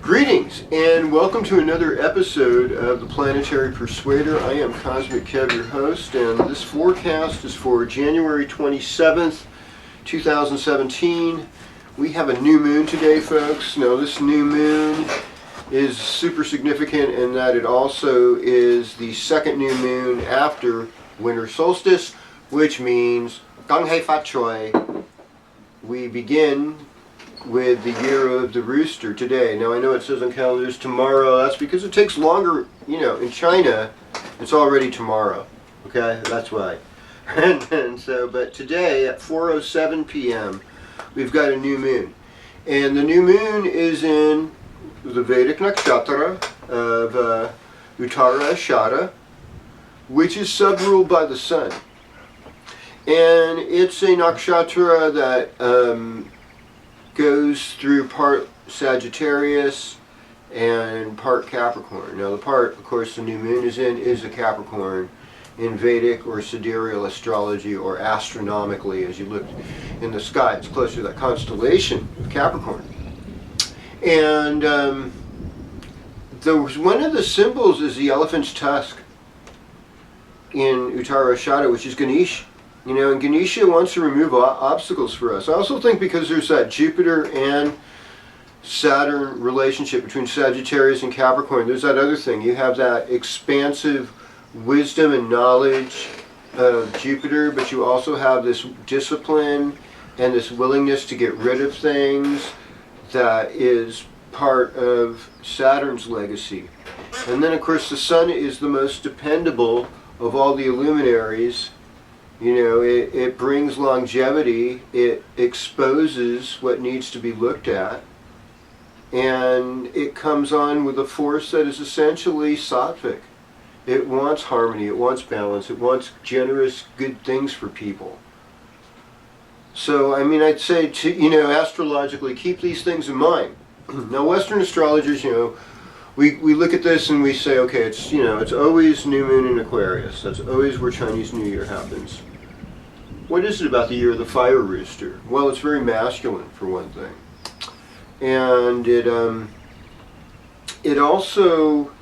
Greetings and welcome to another episode of the Planetary Persuader. I am Cosmic Kev, your host, and this forecast is for January 27th, 2017. We have a new moon today, folks. Now, this new moon is super significant in that it also is the second new moon after winter solstice, which means Gong Hei Fat Choi. We begin with the year of the rooster today. Now, I know it says on calendars tomorrow. That's because it takes longer. You know, in China, it's already tomorrow. Okay, that's why. and so, but today at 4:07 p.m., we've got a new moon, and the new moon is in the Vedic nakshatra of Uttara Ashada, which is sub-ruled by the sun, and it's a nakshatra that goes through part Sagittarius and part Capricorn. Now, the part, of course, the new moon is in is a Capricorn in Vedic or sidereal astrology, or astronomically, as you look in the sky. It's closer to that constellation of Capricorn. And one of the symbols is the elephant's tusk in Uttara Ashada, which is Ganesh. You know, and Ganesha wants to remove obstacles for us. I also think because there's that Jupiter and Saturn relationship between Sagittarius and Capricorn, there's that other thing. You have that expansive wisdom and knowledge of Jupiter, but you also have this discipline and this willingness to get rid of things that is part of Saturn's legacy. And then, of course, the sun is the most dependable of all the luminaries. You know, it brings longevity, it exposes what needs to be looked at, and it comes on with a force that is essentially sattvic. It wants harmony, it wants balance, it wants generous, good things for people. So, I mean, I'd say, astrologically, keep these things in mind. Now, Western astrologers, we look at this and we say, okay, it's always new moon in Aquarius. That's always where Chinese New Year happens. What is it about the year of the fire rooster? Well, it's very masculine, for one thing. And it also,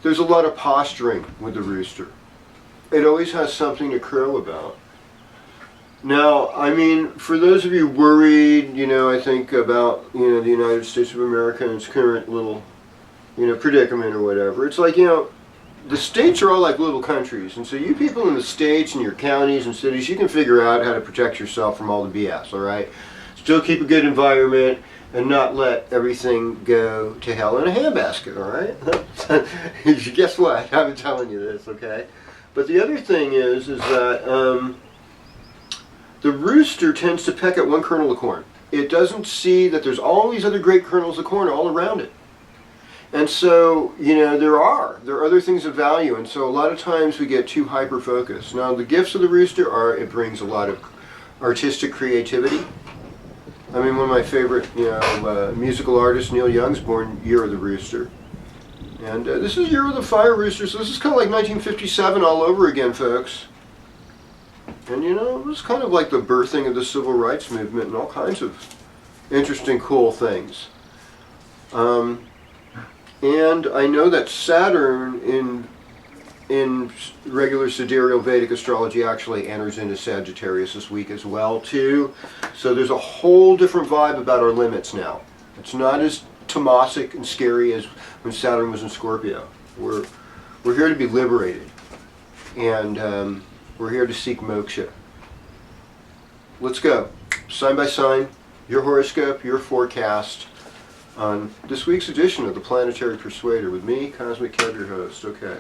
there's a lot of posturing with the rooster. It always has something to crow about. Now, I mean, for those of you worried, I think about, the United States of America and its current little, predicament or whatever. It's like, the states are all like little countries, and so you people in the states and your counties and cities, you can figure out how to protect yourself from all the BS, all right? Still keep a good environment and not let everything go to hell in a handbasket, all right? Guess what? I've been telling you this, okay? But the other thing is that the rooster tends to peck at one kernel of corn. It doesn't see that there's all these other great kernels of corn all around it. And so, there are other things of value, and so a lot of times we get too hyper-focused. Now, the gifts of the rooster are, it brings a lot of artistic creativity. I mean, one of my favorite, musical artists, Neil Young's born year of the rooster. And this is year of the fire rooster, so this is kind of like 1957 all over again, folks. And, it was kind of like the birthing of the civil rights movement and all kinds of interesting, cool things. And I know that Saturn in regular sidereal Vedic astrology actually enters into Sagittarius this week as well too. So there's a whole different vibe about our limits now. It's not as tamasic and scary as when Saturn was in Scorpio. We're here to be liberated, and we're here to seek moksha. let's go. Sign by sign, your horoscope, your forecast on this week's edition of the Planetary Persuader with me, Cosmic Kev, your host. Okay.